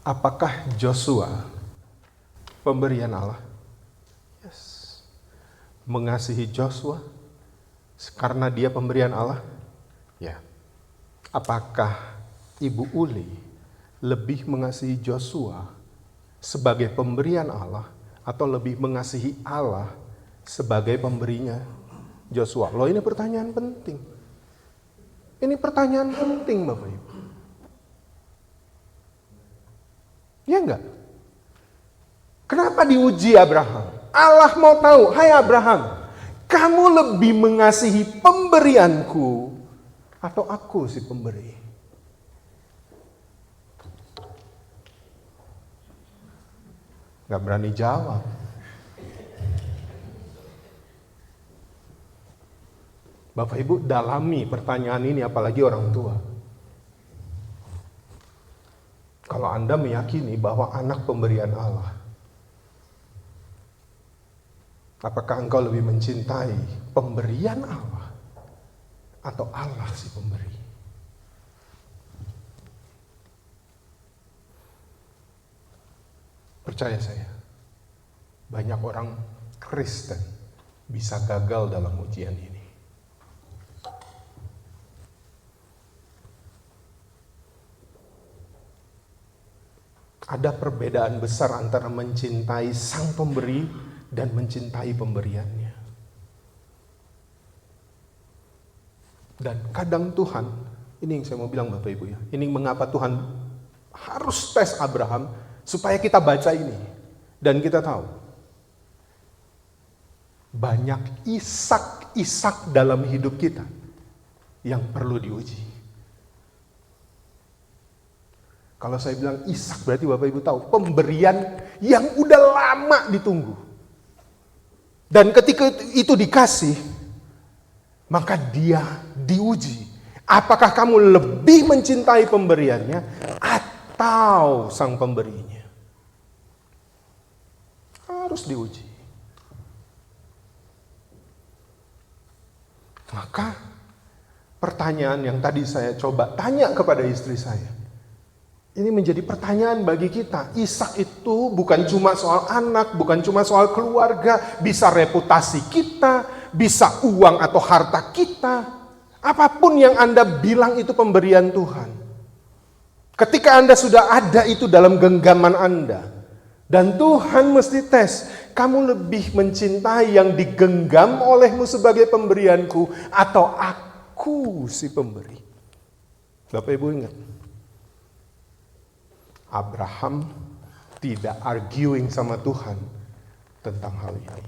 Apakah Joshua pemberian Allah? Yes. Mengasihi Joshua karena dia pemberian Allah? Ya. Apakah Ibu Uli lebih mengasihi Joshua sebagai pemberian Allah atau lebih mengasihi Allah sebagai pemberinya Joshua? Loh, ini pertanyaan penting. Ini pertanyaan penting, Bapak Ibu. Ya enggak? Kenapa diuji Abraham? Allah mau tahu, hai Abraham, kamu lebih mengasihi pemberianku atau aku si pemberi? Gak berani jawab. Bapak Ibu dalami pertanyaan ini, apalagi orang tua. Kalau Anda meyakini bahwa anak pemberian Allah, apakah engkau lebih mencintai pemberian Allah atau Allah si pemberi? Percaya saya, banyak orang Kristen bisa gagal dalam ujian ini. Ada perbedaan besar antara mencintai sang pemberi dan mencintai pemberiannya. Dan kadang Tuhan, ini yang saya mau bilang Bapak Ibu ya, ini mengapa Tuhan harus tes Abraham, supaya kita baca ini dan kita tahu banyak isak-isak dalam hidup kita yang perlu diuji. Kalau saya bilang Ishak, berarti Bapak Ibu tahu pemberian yang udah lama ditunggu. Dan ketika itu dikasih, maka dia diuji. Apakah kamu lebih mencintai pemberiannya atau sang pemberinya? Harus diuji. Maka pertanyaan yang tadi saya coba tanya kepada istri saya, ini menjadi pertanyaan bagi kita. Ishak itu bukan cuma soal anak, bukan cuma soal keluarga, bisa reputasi kita, bisa uang atau harta kita. Apapun yang Anda bilang itu pemberian Tuhan. Ketika Anda sudah ada itu dalam genggaman Anda, dan Tuhan mesti tes, kamu lebih mencintai yang digenggam olehmu sebagai pemberianku atau aku si pemberi? Bapak Ibu ingat, Abraham tidak arguing sama Tuhan tentang hal ini.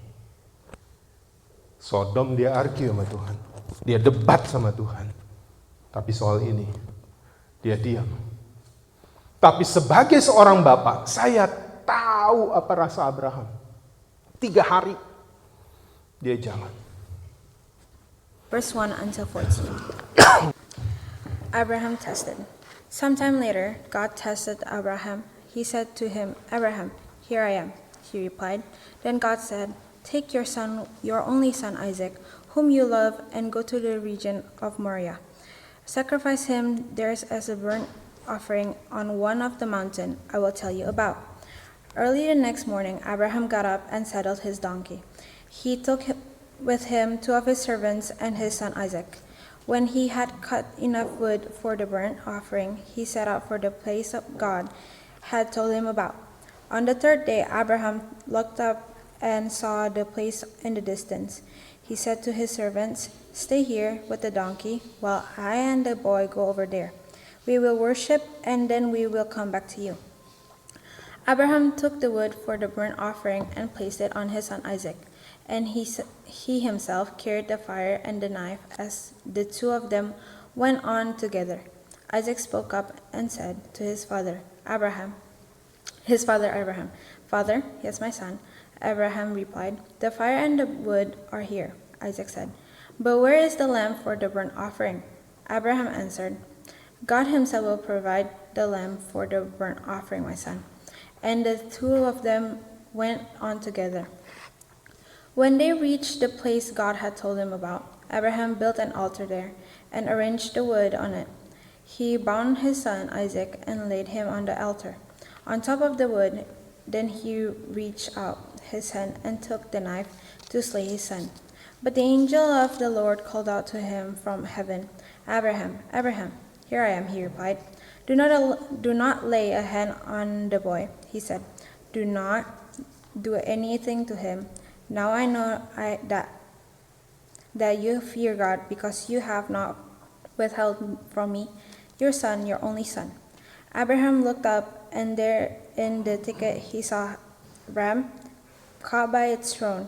Sodom dia argue sama Tuhan. Dia debat sama Tuhan. Tapi soal ini, dia diam. Tapi sebagai seorang bapak, saya tahu apa rasa Abraham. 3 hari, dia jalan. Verse 1 until 14. Abraham tested. Sometime later, God tested Abraham. He said to him, Abraham, here I am. He replied. Then God said, take your son, your only son Isaac, whom you love, and go to the region of Moriah. Sacrifice him there as a burnt offering on one of the mountains I will tell you about. Early the next morning, Abraham got up and saddled his donkey. He took with him 2 of his servants and his son Isaac. When he had cut enough wood for the burnt offering, he set out for the place God had told him about. On the 3rd day, Abraham looked up and saw the place in the distance. He said to his servants, stay here with the donkey while I and the boy go over there. We will worship and then we will come back to you. Abraham took the wood for the burnt offering and placed it on his son Isaac. And he himself carried the fire and the knife as the 2 of them went on together. Isaac spoke up and said to his father Abraham, Father, yes, my son. Abraham replied, the fire and the wood are here. Isaac said, but where is the lamb for the burnt offering? Abraham answered, God himself will provide the lamb for the burnt offering, my son. And the 2 of them went on together. When they reached the place God had told him about, Abraham built an altar there and arranged the wood on it. He bound his son Isaac and laid him on the altar. on top of the wood. Then he reached out his hand and took the knife to slay his son. But the angel of the Lord called out to him from heaven, Abraham, Abraham. Here I am, he replied. Do not lay a hand on the boy, he said. Do not do anything to him. Now I know that you fear God, because you have not withheld from me your son, your only son. Abraham looked up, and there in the thicket he saw a ram caught by its thorn.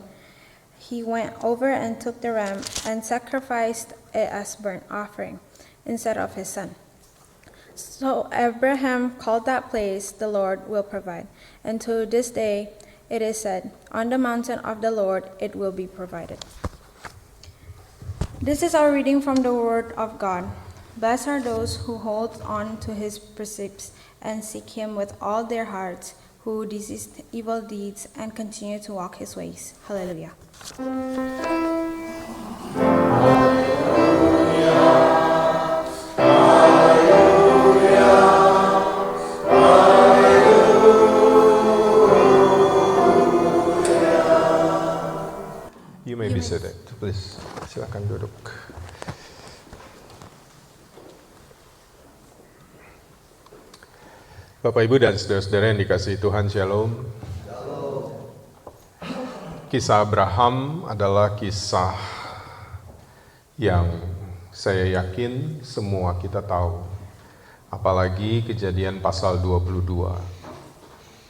He went over and took the ram and sacrificed it as burnt offering instead of his son. So Abraham called that place, the Lord will provide. And to this day it is said, on the mountain of the Lord it will be provided. This is our reading from the Word of God. Blessed are those who hold on to his precepts and seek him with all their hearts, who desist evil deeds and continue to walk his ways. Hallelujah. You may be seated, please. Silakan duduk. Bapak, Ibu, dan saudara-saudara yang dikasihi Tuhan, Shalom. Kisah Abraham adalah kisah yang saya yakin semua kita tahu. Apalagi Kejadian pasal 22.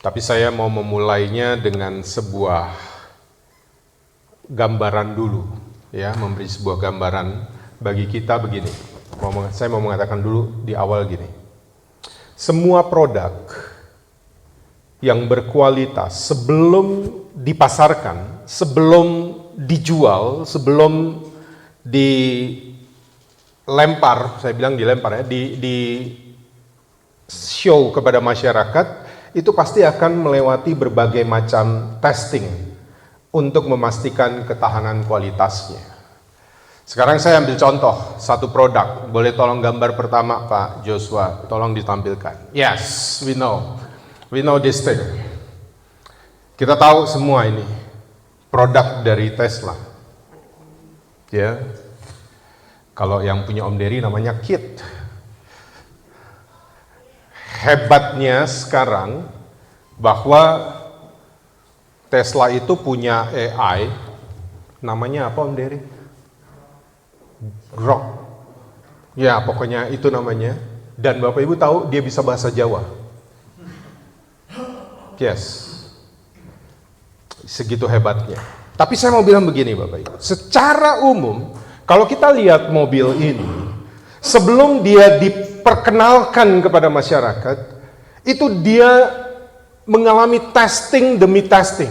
Tapi saya mau memulainya dengan sebuah gambaran dulu, ya, memberi sebuah gambaran bagi kita begini. Saya mau mengatakan dulu di awal gini. Semua produk yang berkualitas sebelum dipasarkan, sebelum dijual, sebelum dilempar, saya bilang dilempar ya, di show kepada masyarakat, itu pasti akan melewati berbagai macam testing untuk memastikan ketahanan kualitasnya. Sekarang saya ambil contoh satu produk. Boleh tolong gambar pertama, Pak Joshua, tolong ditampilkan. Yes, we know this thing. Kita tahu semua ini produk dari Tesla. Ya, kalau yang punya Om Dery namanya Kit. Hebatnya sekarang bahwa Tesla itu punya AI, namanya apa Om Dery? Grok. Ya, pokoknya itu namanya. Dan Bapak Ibu tahu dia bisa bahasa Jawa. Yes. Segitu hebatnya. Tapi saya mau bilang begini Bapak Ibu. Secara umum, kalau kita lihat mobil ini, sebelum dia diperkenalkan kepada masyarakat, itu dia mengalami testing demi testing.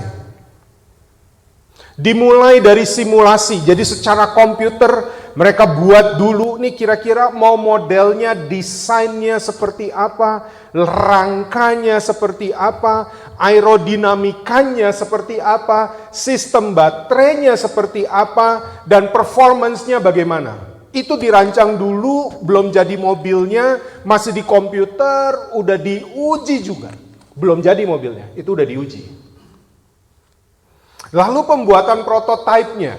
Dimulai dari simulasi, jadi secara komputer mereka buat dulu nih kira-kira mau modelnya, desainnya seperti apa, rangkanya seperti apa, aerodinamikanya seperti apa, sistem baterainya seperti apa, dan performance-nya bagaimana. Itu dirancang dulu, belum jadi mobilnya, masih di komputer, udah diuji juga. Belum jadi mobilnya, itu udah diuji. Lalu pembuatan prototipenya,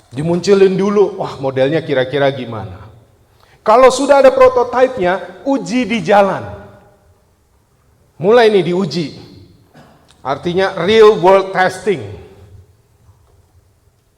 dimunculin dulu, wah modelnya kira-kira gimana. Kalau sudah ada prototipenya, uji di jalan. Mulai nih diuji. Artinya real world testing.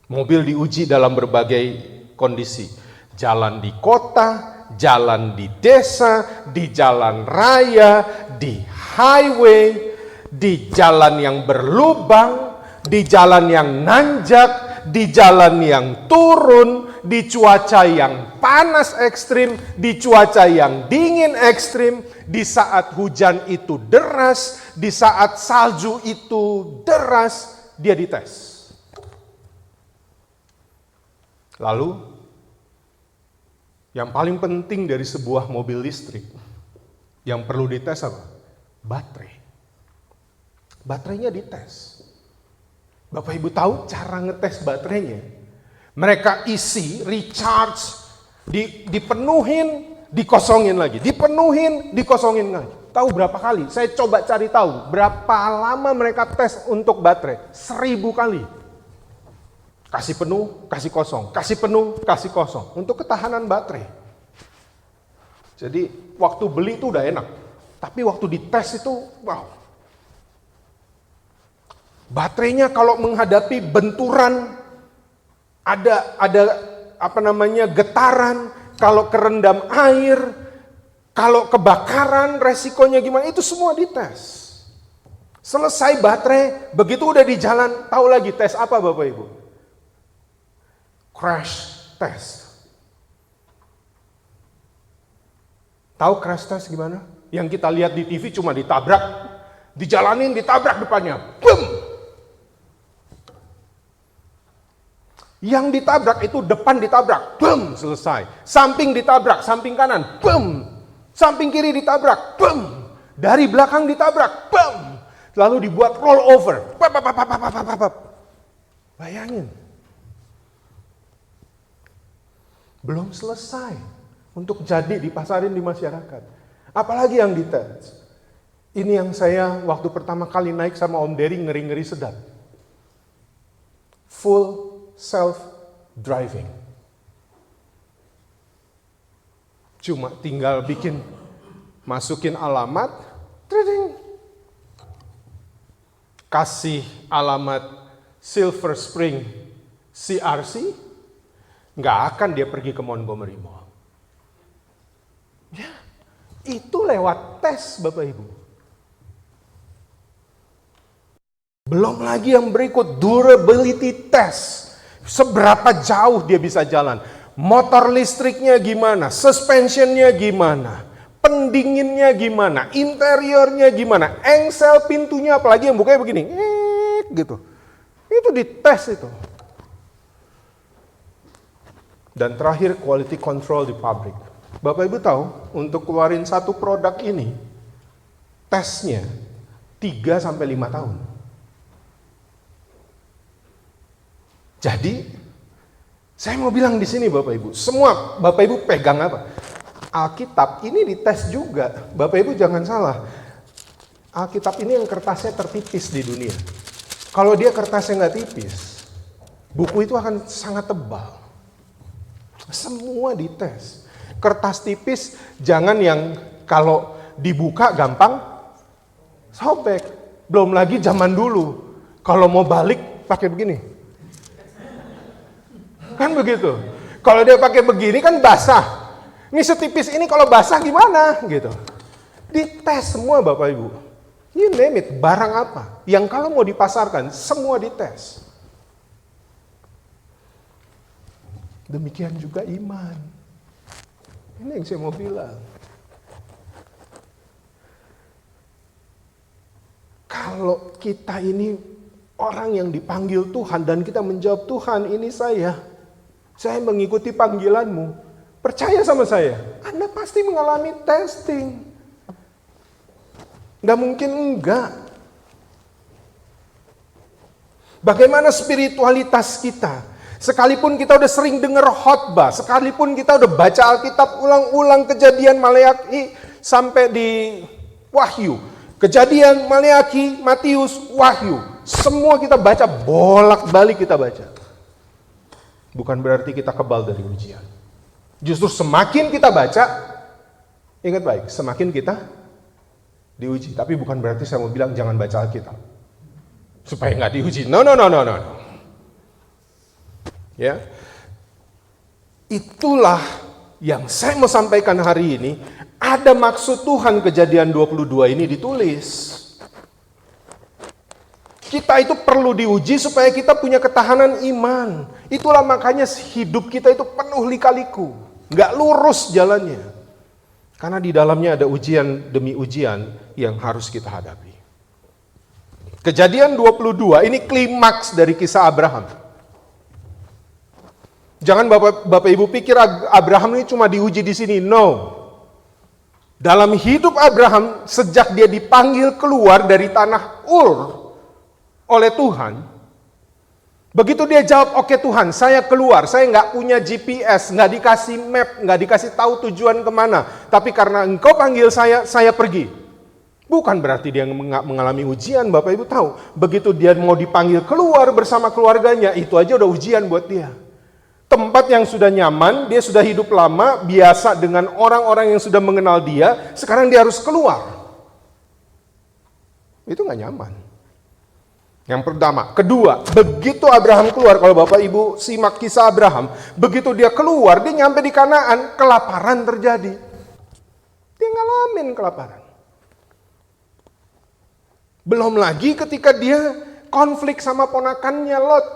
Mobil diuji dalam berbagai kondisi. Jalan di kota, jalan di desa, di jalan raya, di highway, di jalan yang berlubang, di jalan yang nanjak, di jalan yang turun, di cuaca yang panas ekstrim, di cuaca yang dingin ekstrim, di saat hujan itu deras, di saat salju itu deras, dia dites. Lalu, yang paling penting dari sebuah mobil listrik, yang perlu dites apa? Baterai. Baterainya dites. Bapak Ibu tahu cara ngetes baterainya? Mereka isi, recharge, dipenuhin, dikosongin lagi. Dipenuhin, dikosongin lagi. Tahu berapa kali? Saya coba cari tahu berapa lama mereka tes untuk baterai. 1000 kali. Kasih penuh, kasih kosong. Kasih penuh, kasih kosong. Untuk ketahanan baterai. Jadi waktu beli itu udah enak. Tapi waktu dites itu, wow. Baterainya kalau menghadapi benturan, ada getaran, kalau kerendam air, kalau kebakaran, resikonya gimana, itu semua dites. Selesai baterai, begitu udah di jalan, tahu lagi tes apa Bapak Ibu? Crash test. Tahu crash test gimana? Yang kita lihat di TV cuma ditabrak, dijalanin, ditabrak depannya. Boom! Yang ditabrak itu depan ditabrak, boom, selesai. Samping ditabrak, samping kanan, boom. Samping kiri ditabrak, boom. Dari belakang ditabrak, boom. Lalu dibuat roll over. Bayangin. Belum selesai untuk jadi dipasarin di masyarakat. Apalagi yang dites. Ini yang saya waktu pertama kali naik sama Om Dery ngeri-ngeri sedap. Full self-driving. Cuma tinggal masukin alamat, kasih alamat Silver Spring CRC, nggak akan dia pergi ke Montgomery Mall. Ya, itu lewat tes Bapak Ibu. Belum lagi yang berikut, durability test. Seberapa jauh dia bisa jalan. Motor listriknya gimana, suspensionnya gimana, pendinginnya gimana, interiornya gimana, engsel pintunya apalagi yang bukanya begini, gitu. Itu dites itu. Dan terakhir quality control di pabrik. Bapak Ibu tahu, untuk keluarin satu produk ini, tesnya 3-5 tahun. Jadi, saya mau bilang di sini Bapak Ibu, semua Bapak Ibu pegang apa? Alkitab ini dites juga. Bapak Ibu jangan salah. Alkitab ini yang kertasnya tertipis di dunia. Kalau dia kertasnya nggak tipis, buku itu akan sangat tebal. Semua dites. Kertas tipis jangan yang kalau dibuka gampang sobek. Belum lagi zaman dulu. Kalau mau balik pakai begini. Kan begitu. Kalau dia pakai begini kan basah. Ini setipis ini kalau basah gimana gitu. Dites semua Bapak Ibu. You name it, barang apa. Yang kalau mau dipasarkan semua dites. Demikian juga iman. Ini yang saya mau bilang. Kalau kita ini orang yang dipanggil Tuhan dan kita menjawab, Tuhan ini saya mengikuti panggilanmu, percaya sama saya, Anda pasti mengalami testing. Nggak mungkin enggak. Bagaimana spiritualitas kita? Sekalipun kita udah sering dengar khotbah, sekalipun kita udah baca Alkitab ulang-ulang, Kejadian, Maleakhi, sampai di Wahyu. Kejadian, Maleakhi, Matius, Wahyu. Semua kita baca, bolak-balik kita baca. Bukan berarti kita kebal dari ujian. Justru semakin kita baca, ingat baik, semakin kita diuji. Tapi bukan berarti saya mau bilang jangan baca Alkitab supaya nggak diuji. No. Ya, itulah yang saya mau sampaikan hari ini. Ada maksud Tuhan Kejadian 22 ini ditulis. Kita itu perlu diuji supaya kita punya ketahanan iman. Itulah makanya hidup kita itu penuh lika-liku. Nggak lurus jalannya. Karena di dalamnya ada ujian demi ujian yang harus kita hadapi. Kejadian 22 ini klimaks dari kisah Abraham. Jangan Bapak Ibu pikir Abraham ini cuma diuji di sini. No. Dalam hidup Abraham, sejak dia dipanggil keluar dari tanah Ur oleh Tuhan, begitu dia jawab, oke Tuhan, saya keluar, saya nggak punya GPS, nggak dikasih map, nggak dikasih tahu tujuan kemana, tapi karena Engkau panggil saya pergi. Bukan berarti dia mengalami ujian, Bapak Ibu tahu. Begitu dia mau dipanggil keluar bersama keluarganya, itu aja udah ujian buat dia. Tempat yang sudah nyaman, dia sudah hidup lama, biasa dengan orang-orang yang sudah mengenal dia, sekarang dia harus keluar. Itu gak nyaman. Yang pertama. Kedua, begitu Abraham keluar, kalau Bapak Ibu simak kisah Abraham, begitu dia keluar, dia nyampe di Kanaan, kelaparan terjadi. Dia ngalamin kelaparan. Belum lagi ketika dia konflik sama ponakannya Lot.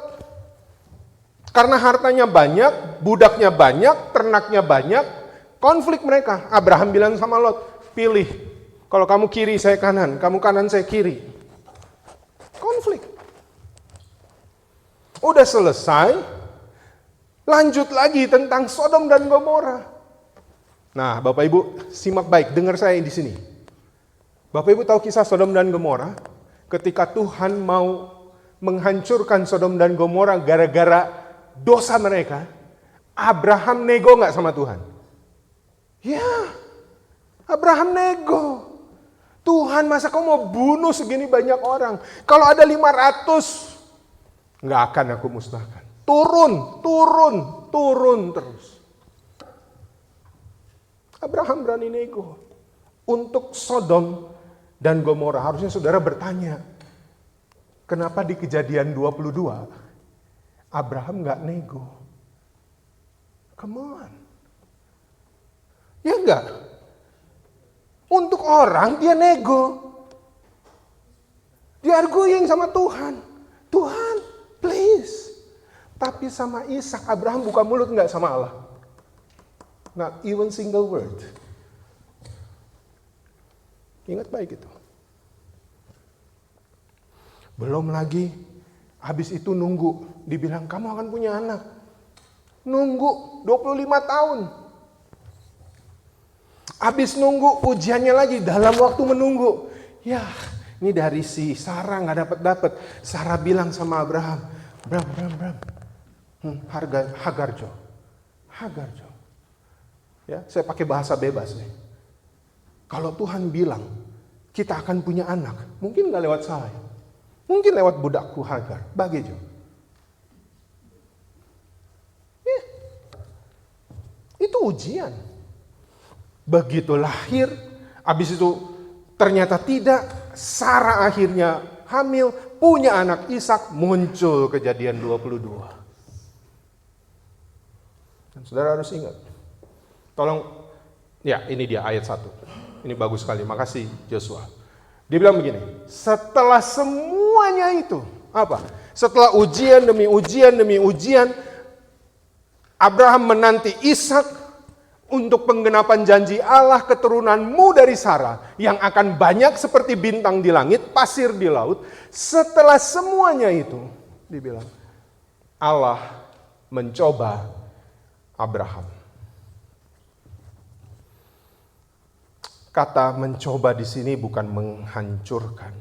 Karena hartanya banyak, budaknya banyak, ternaknya banyak, konflik mereka. Abraham bilang sama Lot, pilih. Kalau kamu kiri, saya kanan. Kamu kanan, saya kiri. Konflik. Udah selesai, lanjut lagi tentang Sodom dan Gomora. Nah, Bapak Ibu simak baik, dengar saya di sini. Bapak Ibu tahu kisah Sodom dan Gomora? Ketika Tuhan mau menghancurkan Sodom dan Gomora gara-gara dosa mereka, Abraham nego nggak sama Tuhan? Ya, Abraham nego. Tuhan, masa kau mau bunuh segini banyak orang? Kalau ada 500, nggak akan aku musnahkan. Turun terus. Abraham berani nego. Untuk Sodom dan Gomora, harusnya saudara bertanya, kenapa di Kejadian 22 Abraham nggak nego? Come on. Ya enggak? Untuk orang dia nego. Dia arguing sama Tuhan. Tuhan, please. Tapi sama Ishak, Abraham buka mulut nggak sama Allah? Not even single word. Ingat baik itu. Belum lagi, habis itu nunggu. Dibilang, kamu akan punya anak. Nunggu 25 tahun. Habis nunggu, ujiannya lagi dalam waktu menunggu. Ya, ini dari si Sarah nggak dapat. Sarah bilang sama Abraham, Bram. Hagarjo. Ya, saya pakai bahasa bebas nih. Kalau Tuhan bilang kita akan punya anak, mungkin nggak lewat saya, mungkin lewat budakku Hagar, Bagejo. Ya, itu ujian. Begitu lahir, habis itu ternyata tidak, Sarah akhirnya hamil, punya anak Ishak, muncul Kejadian 22. Dan saudara harus ingat, tolong, ya ini dia ayat 1. Ini bagus sekali, makasih Joshua. Dia bilang begini, setelah semuanya itu, apa? Setelah ujian demi ujian, Abraham menanti Ishak untuk penggenapan janji Allah, keturunanmu dari Sarah yang akan banyak seperti bintang di langit, pasir di laut. Setelah semuanya itu, dibilang, Allah mencoba Abraham. Kata mencoba di sini bukan menghancurkan.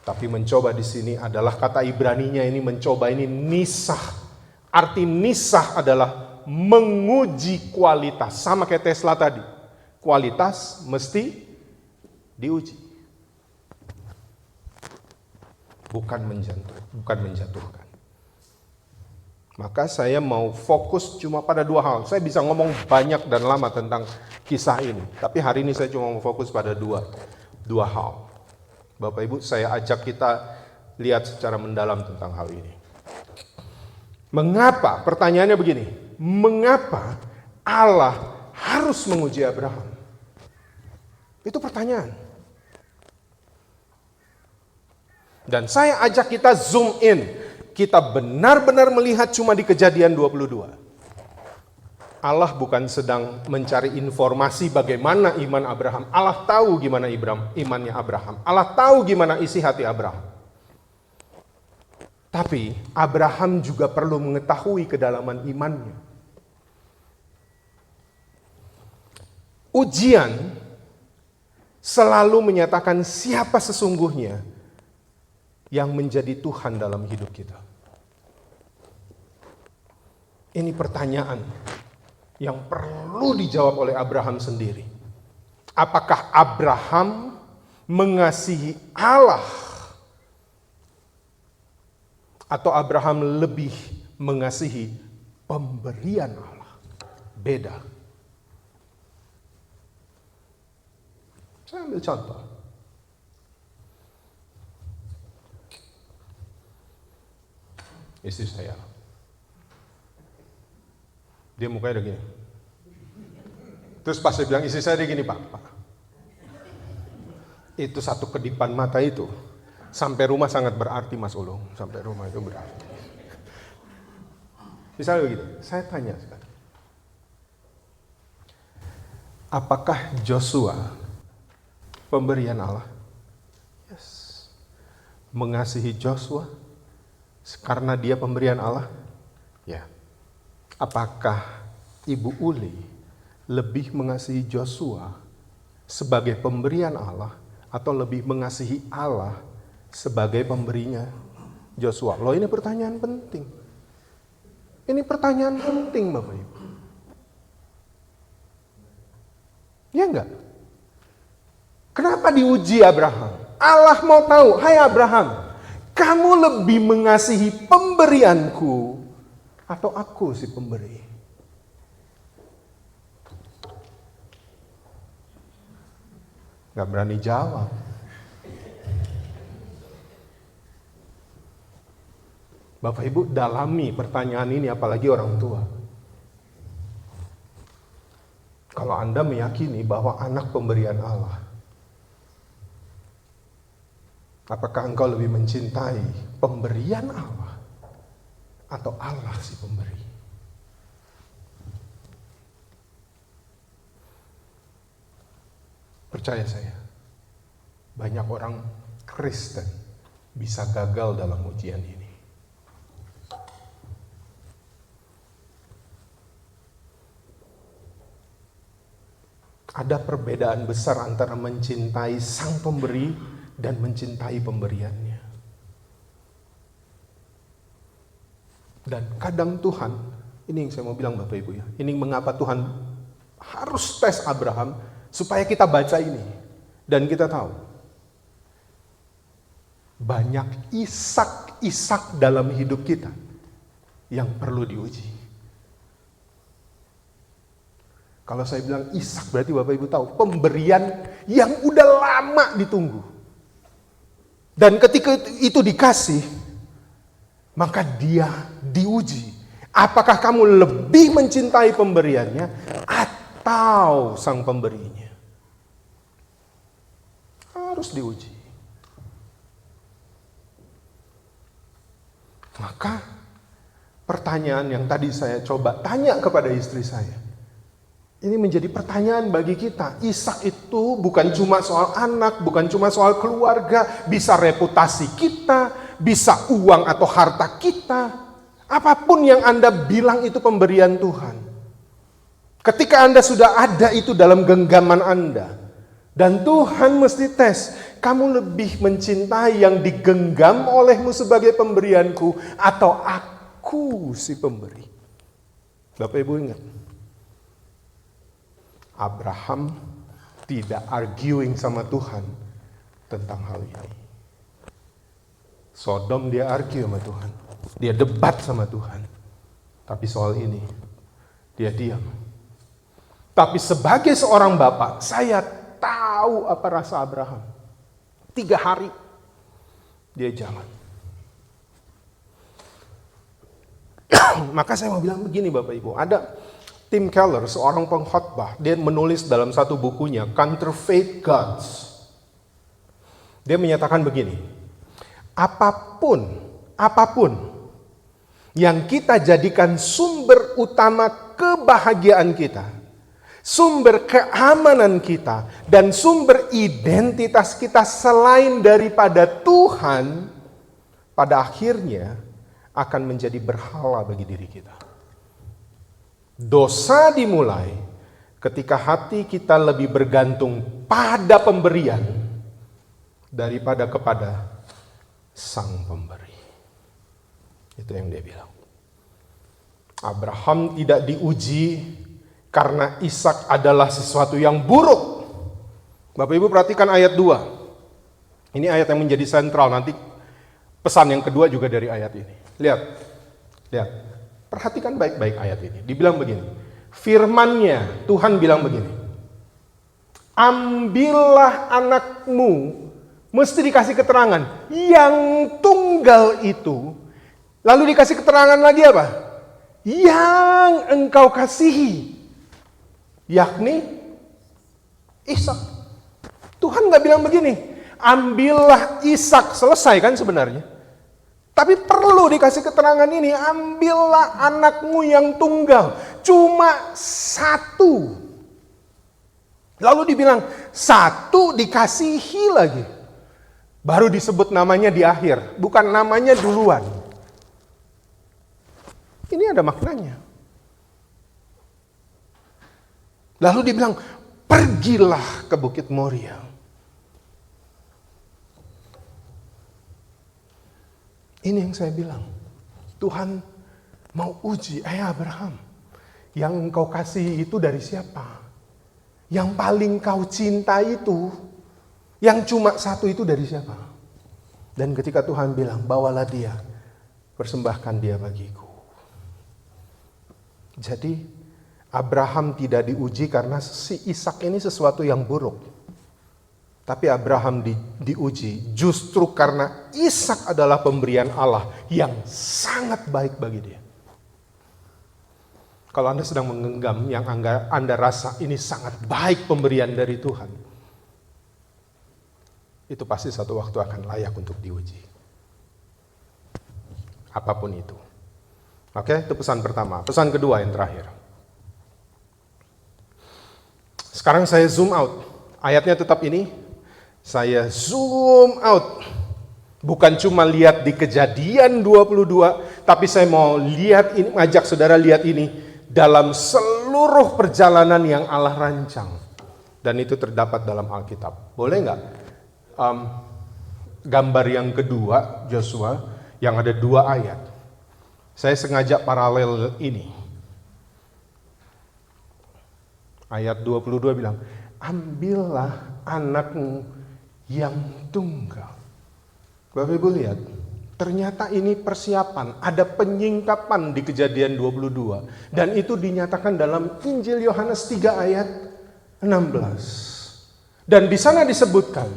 Tapi mencoba di sini adalah kata Ibraninya ini mencoba ini nisah. Arti nisah adalah menguji kualitas. Sama kayak Tesla tadi. Kualitas mesti diuji. Bukan menjatuhkan. Maka saya mau fokus cuma pada 2 hal. Saya bisa ngomong banyak dan lama tentang kisah ini. Tapi hari ini saya cuma mau fokus pada dua hal. Bapak Ibu, saya ajak kita lihat secara mendalam tentang hal ini. Mengapa? Pertanyaannya begini. Mengapa Allah harus menguji Abraham? Itu pertanyaan. Dan saya ajak kita zoom in. Kita benar-benar melihat cuma di Kejadian 22. Allah bukan sedang mencari informasi bagaimana iman Abraham. Allah tahu gimana imannya Abraham. Allah tahu gimana isi hati Abraham. Tapi Abraham juga perlu mengetahui kedalaman imannya. Ujian selalu menyatakan siapa sesungguhnya yang menjadi Tuhan dalam hidup kita. Ini pertanyaan yang perlu dijawab oleh Abraham sendiri. Apakah Abraham mengasihi Allah atau Abraham lebih mengasihi pemberian Allah? Beda. Saya ambil contoh. Istri saya. Dia mukanya udah gini. Terus pas saya bilang, istri saya dia gini, Pak. Itu satu kedipan mata itu, sampai rumah sangat berarti, Mas Ulung. Sampai rumah itu berarti. Misalnya begitu, saya tanya sekarang. Apakah Joshua pemberian Allah? Yes. Mengasihi Joshua karena dia pemberian Allah? Ya. Apakah Ibu Uli lebih mengasihi Joshua sebagai pemberian Allah atau lebih mengasihi Allah sebagai pemberinya Joshua? Loh, ini pertanyaan penting. Ini pertanyaan penting, Bapak Ibu. Ya enggak? Kenapa diuji Abraham? Allah mau tahu, hai Abraham, kamu lebih mengasihi pemberianku atau aku si pemberi? Gak berani jawab. Bapak Ibu dalami pertanyaan ini, apalagi orang tua. Kalau Anda meyakini bahwa anak pemberian Allah, apakah engkau lebih mencintai pemberian Allah atau Allah si pemberi? Percaya saya, banyak orang Kristen bisa gagal dalam ujian ini. Ada perbedaan besar antara mencintai sang pemberi dan mencintai pemberiannya. Dan kadang Tuhan, ini yang saya mau bilang Bapak Ibu ya, ini mengapa Tuhan harus tes Abraham, supaya kita baca ini dan kita tahu banyak isak-isak dalam hidup kita yang perlu diuji. Kalau saya bilang isak berarti Bapak Ibu tahu pemberian yang udah lama ditunggu. Dan ketika itu dikasih, maka dia diuji. Apakah kamu lebih mencintai pemberiannya atau sang pemberinya? Harus diuji. Maka pertanyaan yang tadi saya coba tanya kepada istri saya, ini menjadi pertanyaan bagi kita. Ishak itu bukan cuma soal anak, bukan cuma soal keluarga, bisa reputasi kita, bisa uang atau harta kita. Apapun yang Anda bilang itu pemberian Tuhan. Ketika Anda sudah ada itu dalam genggaman Anda, dan Tuhan mesti tes, kamu lebih mencintai yang digenggam olehmu sebagai pemberianku atau aku si pemberi? Bapak Ibu ingat, Abraham tidak arguing sama Tuhan tentang hal ini. Sodom dia argue sama Tuhan. Dia debat sama Tuhan. Tapi soal ini, dia diam. Tapi sebagai seorang bapak, saya tahu apa rasa Abraham. 3 hari dia jalan. Maka saya mau bilang begini Bapak Ibu, ada Tim Keller, seorang pengkhotbah, dia menulis dalam satu bukunya, Counterfeit Gods. Dia menyatakan begini, apapun yang kita jadikan sumber utama kebahagiaan kita, sumber keamanan kita, dan sumber identitas kita selain daripada Tuhan, pada akhirnya akan menjadi berhala bagi diri kita. Dosa dimulai ketika hati kita lebih bergantung pada pemberian daripada kepada sang pemberi. Itu yang dia bilang. Abraham tidak diuji karena Ishak adalah sesuatu yang buruk. Bapak Ibu perhatikan ayat 2. Ini ayat yang menjadi sentral, nanti pesan yang kedua juga dari ayat ini. Lihat. Perhatikan baik-baik ayat ini. Dibilang begini. Firman-Nya, Tuhan bilang begini. Ambillah anakmu, mesti dikasih keterangan, yang tunggal itu. Lalu dikasih keterangan lagi apa? Yang engkau kasihi, yakni Ishak. Tuhan gak bilang begini, ambillah Ishak, selesai kan sebenarnya. Tapi perlu dikasih keterangan ini, ambillah anakmu yang tunggal, cuma satu. Lalu dibilang, satu dikasihi lagi. Baru disebut namanya di akhir, bukan namanya duluan. Ini ada maknanya. Lalu dibilang, pergilah ke Bukit Moria. Ini yang saya bilang. Tuhan mau uji, Abraham, yang engkau kasih itu dari siapa? Yang paling kau cinta itu, yang cuma satu itu dari siapa? Dan ketika Tuhan bilang, bawalah dia, persembahkan dia bagiku. Jadi Abraham tidak diuji karena si Ishak ini sesuatu yang buruk. Tapi Abraham diuji justru karena Ishak adalah pemberian Allah yang sangat baik bagi dia. Kalau Anda sedang menggenggam yang Anda rasa ini sangat baik pemberian dari Tuhan, itu pasti satu waktu akan layak untuk diuji. Apapun itu. Oke, itu pesan pertama. Pesan kedua yang terakhir. Sekarang saya zoom out. Ayatnya tetap ini. Saya zoom out. Bukan cuma lihat di Kejadian 22, tapi saya mau lihat ini, ajak saudara lihat ini dalam seluruh perjalanan yang Allah rancang. Dan itu terdapat dalam Alkitab. Boleh nggak? Gambar yang kedua, Joshua, yang ada 2 ayat. Saya sengaja paralel ini. Ayat 22 bilang, ambillah anakmu yang tunggal. Bapak Ibu lihat, ternyata ini persiapan, ada penyingkapan di Kejadian 22. Dan itu dinyatakan dalam Injil Yohanes 3 ayat 16. Dan di sana disebutkan,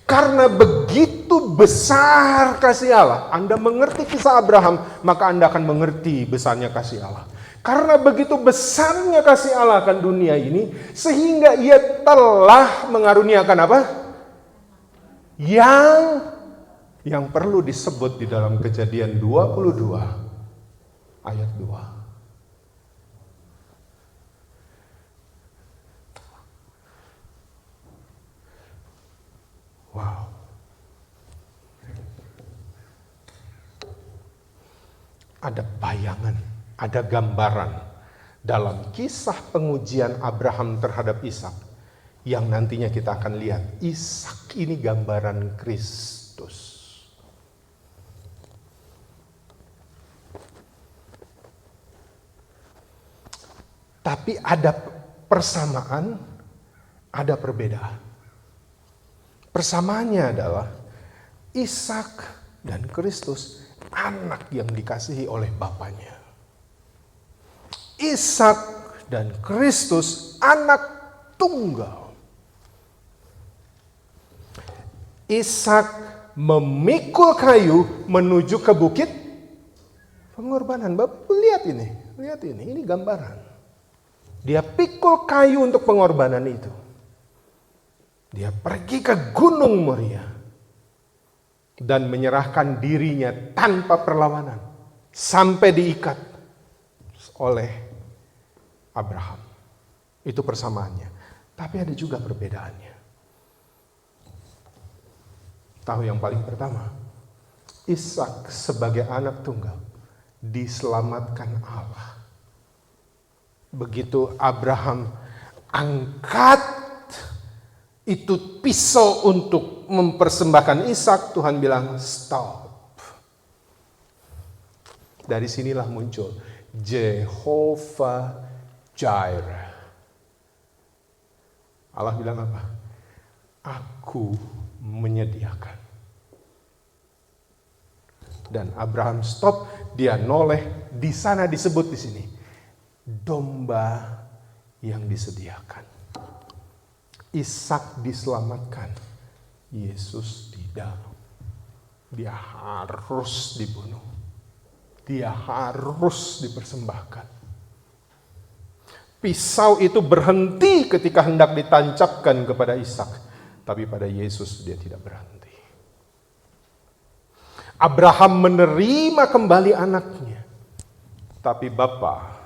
karena begitu besar kasih Allah, Anda mengerti kisah Abraham, maka Anda akan mengerti besarnya kasih Allah. Karena begitu besarnya kasih Allah akan dunia ini, sehingga ia telah mengaruniakan apa? Yang perlu disebut di dalam Kejadian 22 ayat 2. Wow. Ada bayangan, ada gambaran dalam kisah pengujian Abraham terhadap Ishak. Yang nantinya kita akan lihat, Ishak ini gambaran Kristus. Tapi ada persamaan, ada perbedaan. Persamaannya adalah Ishak dan Kristus anak yang dikasihi oleh bapaknya. Ishak dan Kristus anak tunggal. Ishak memikul kayu menuju ke bukit pengorbanan. Bapak lihat ini gambaran. Dia pikul kayu untuk pengorbanan itu. Dia pergi ke Gunung Moria dan menyerahkan dirinya tanpa perlawanan sampai diikat oleh Abraham. Itu persamaannya. Tapi ada juga perbedaannya. Tahu yang paling pertama, Ishak sebagai anak tunggal diselamatkan Allah. Begitu Abraham angkat itu pisau untuk mempersembahkan Ishak, Tuhan bilang stop. Dari sinilah muncul Jehovah Jireh. Allah bilang apa? Aku menyediakan. Dan Abraham stop, dia noleh, di sana disebut di sini, domba yang disediakan. Ishak diselamatkan, Yesus tidak. Dia harus dibunuh. Dia harus dipersembahkan. Pisau itu berhenti ketika hendak ditancapkan kepada Ishak. Tapi pada Yesus dia tidak berhenti. Abraham menerima kembali anaknya. Tapi Bapa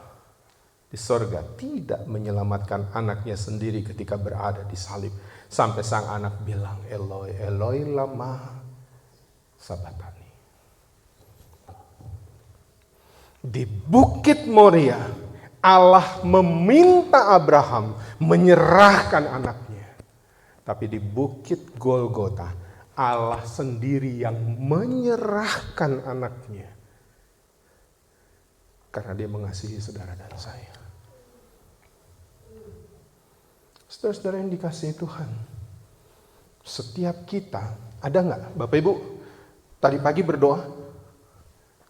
di sorga tidak menyelamatkan anaknya sendiri ketika berada di salib. Sampai sang anak bilang, Eloi, Eloi lama sabatani. Di Bukit Moria, Allah meminta Abraham menyerahkan anaknya. Tapi di Bukit Golgota, Allah sendiri yang menyerahkan anaknya. Karena dia mengasihi saudara dan saya. Saudara-saudara yang dikasihi Tuhan. Setiap kita, ada nggak Bapak Ibu, tadi pagi berdoa?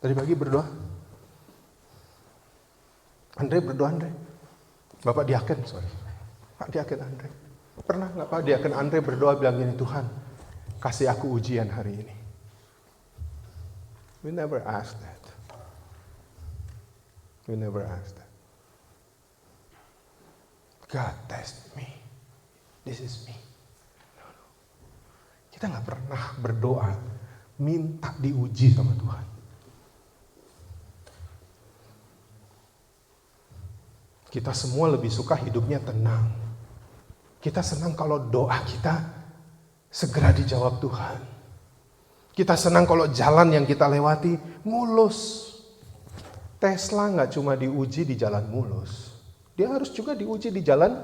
Tadi pagi berdoa? Andre berdoa, Andre? Bapak Diaken, sorry. Pak Diaken Andre. Pernah nggak Pak Diaken Andre berdoa bilang gini, Tuhan, kasih aku ujian hari ini. We never ask that. We never ask that. God test me. This is me. No. Kita nggak pernah berdoa minta diuji sama Tuhan. Kita semua lebih suka hidupnya tenang. Kita senang kalau doa kita segera dijawab Tuhan. Kita senang kalau jalan yang kita lewati mulus. Tesla nggak cuma diuji di jalan mulus. Dia harus juga diuji di jalan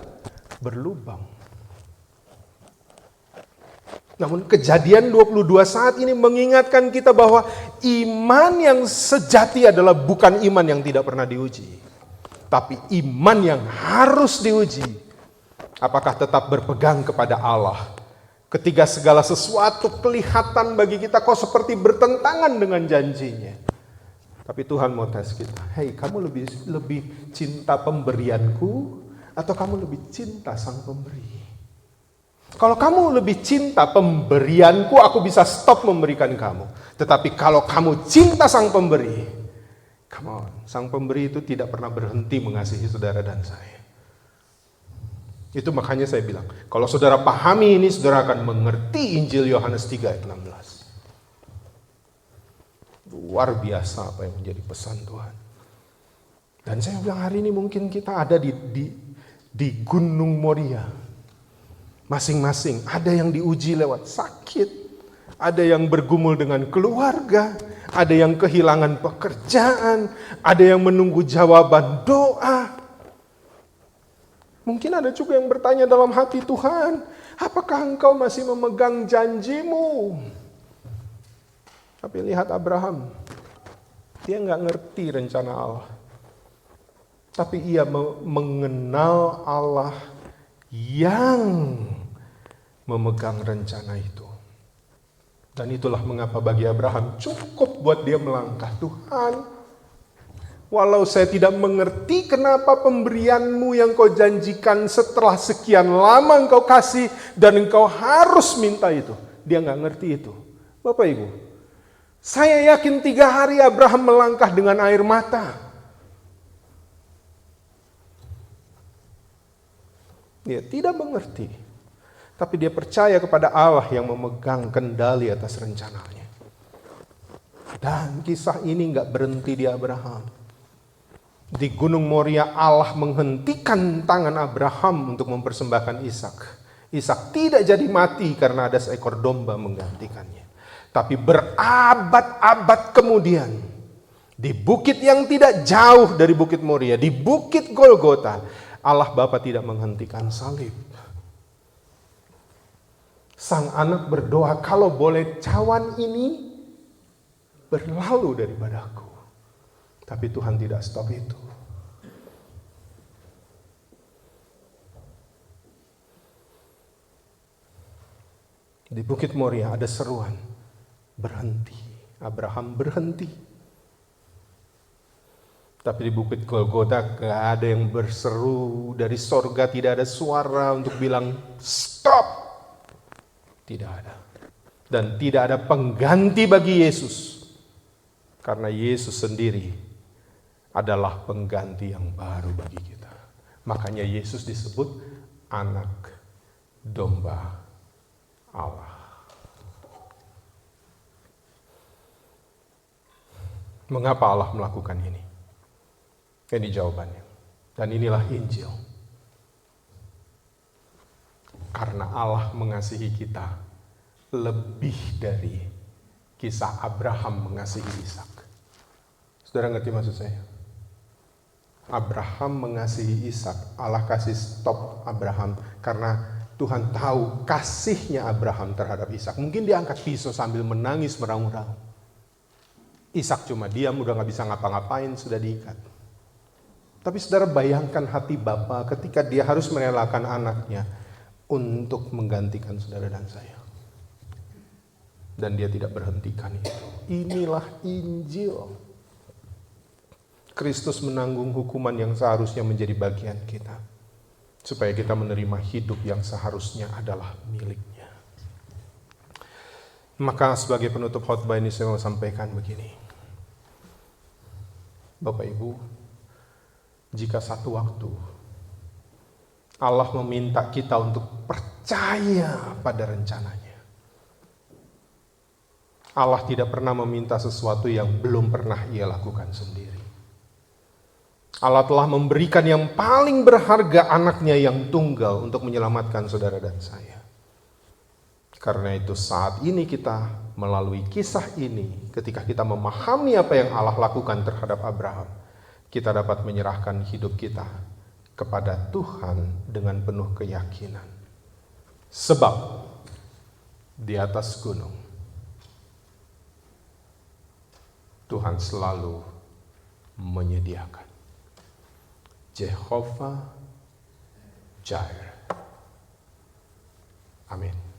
berlubang. Namun kejadian 22 saat ini mengingatkan kita bahwa iman yang sejati adalah bukan iman yang tidak pernah diuji. Tapi iman yang harus diuji. Apakah tetap berpegang kepada Allah ketika segala sesuatu kelihatan bagi kita kok seperti bertentangan dengan janjinya. Tapi Tuhan mau tes kita. Hei, kamu lebih cinta pemberianku atau kamu lebih cinta sang pemberi? Kalau kamu lebih cinta pemberianku, aku bisa stop memberikan kamu. Tetapi kalau kamu cinta sang pemberi, come on, sang pemberi itu tidak pernah berhenti mengasihi saudara dan saya. Itu makanya saya bilang, kalau saudara pahami ini, saudara akan mengerti Injil Yohanes 3 ayat 16. Luar biasa apa yang menjadi pesan Tuhan. Dan saya bilang hari ini mungkin kita ada di Gunung Moria. Masing-masing ada yang diuji lewat sakit, ada yang bergumul dengan keluarga, ada yang kehilangan pekerjaan, ada yang menunggu jawaban doa. Mungkin ada juga yang bertanya dalam hati, Tuhan, apakah engkau masih memegang janjimu? Tapi lihat Abraham, dia nggak ngerti rencana Allah. Tapi ia mengenal Allah yang memegang rencana itu. Dan itulah mengapa bagi Abraham cukup buat dia melangkah. Tuhan, walau saya tidak mengerti kenapa pemberianmu yang kau janjikan setelah sekian lama engkau kasih dan engkau harus minta itu. Dia nggak ngerti itu. Bapak Ibu, saya yakin 3 hari Abraham melangkah dengan air mata. Dia tidak mengerti. Tapi dia percaya kepada Allah yang memegang kendali atas rencananya. Dan kisah ini nggak berhenti di Abraham. Di Gunung Moria Allah menghentikan tangan Abraham untuk mempersembahkan Ishak. Ishak tidak jadi mati karena ada seekor domba menggantikannya. Tapi berabad-abad kemudian, di bukit yang tidak jauh dari Bukit Moria, di Bukit Golgota, Allah Bapa tidak menghentikan salib. Sang anak berdoa, kalau boleh cawan ini berlalu daripadaku. Tapi Tuhan tidak stop itu. Di Bukit Moria ada seruan, berhenti. Abraham berhenti. Tapi di Bukit Golgota gak ada yang berseru dari sorga, tidak ada suara untuk bilang stop. Tidak ada. Dan tidak ada pengganti bagi Yesus. Karena Yesus sendiri adalah pengganti yang baru bagi kita. Makanya Yesus disebut anak domba Allah. Mengapa Allah melakukan ini? Ini jawabannya. Dan inilah Injil. Karena Allah mengasihi kita lebih dari kisah Abraham mengasihi Ishak. Saudara ngerti maksud saya? Abraham mengasihi Ishak, Allah kasih stop Abraham karena Tuhan tahu kasihnya Abraham terhadap Ishak. Mungkin dia angkat pisau sambil menangis meraung-raung. Ishak cuma diam, udah gak bisa ngapa-ngapain, sudah diikat. Tapi saudara bayangkan hati Bapa ketika dia harus merelakan anaknya untuk menggantikan saudara dan saya. Dan dia tidak berhentikan itu. Inilah Injil. Kristus menanggung hukuman yang seharusnya menjadi bagian kita. Supaya kita menerima hidup yang seharusnya adalah miliknya. Maka sebagai penutup khotbah ini saya mau sampaikan begini. Bapak Ibu, jika satu waktu Allah meminta kita untuk percaya pada rencananya. Allah tidak pernah meminta sesuatu yang belum pernah Ia lakukan sendiri. Allah telah memberikan yang paling berharga anaknya yang tunggal untuk menyelamatkan saudara dan saya. Karena itu saat ini kita melalui kisah ini, ketika kita memahami apa yang Allah lakukan terhadap Abraham, kita dapat menyerahkan hidup kita kepada Tuhan dengan penuh keyakinan. Sebab di atas gunung, Tuhan selalu menyediakan. Jehovah Jireh. Amin.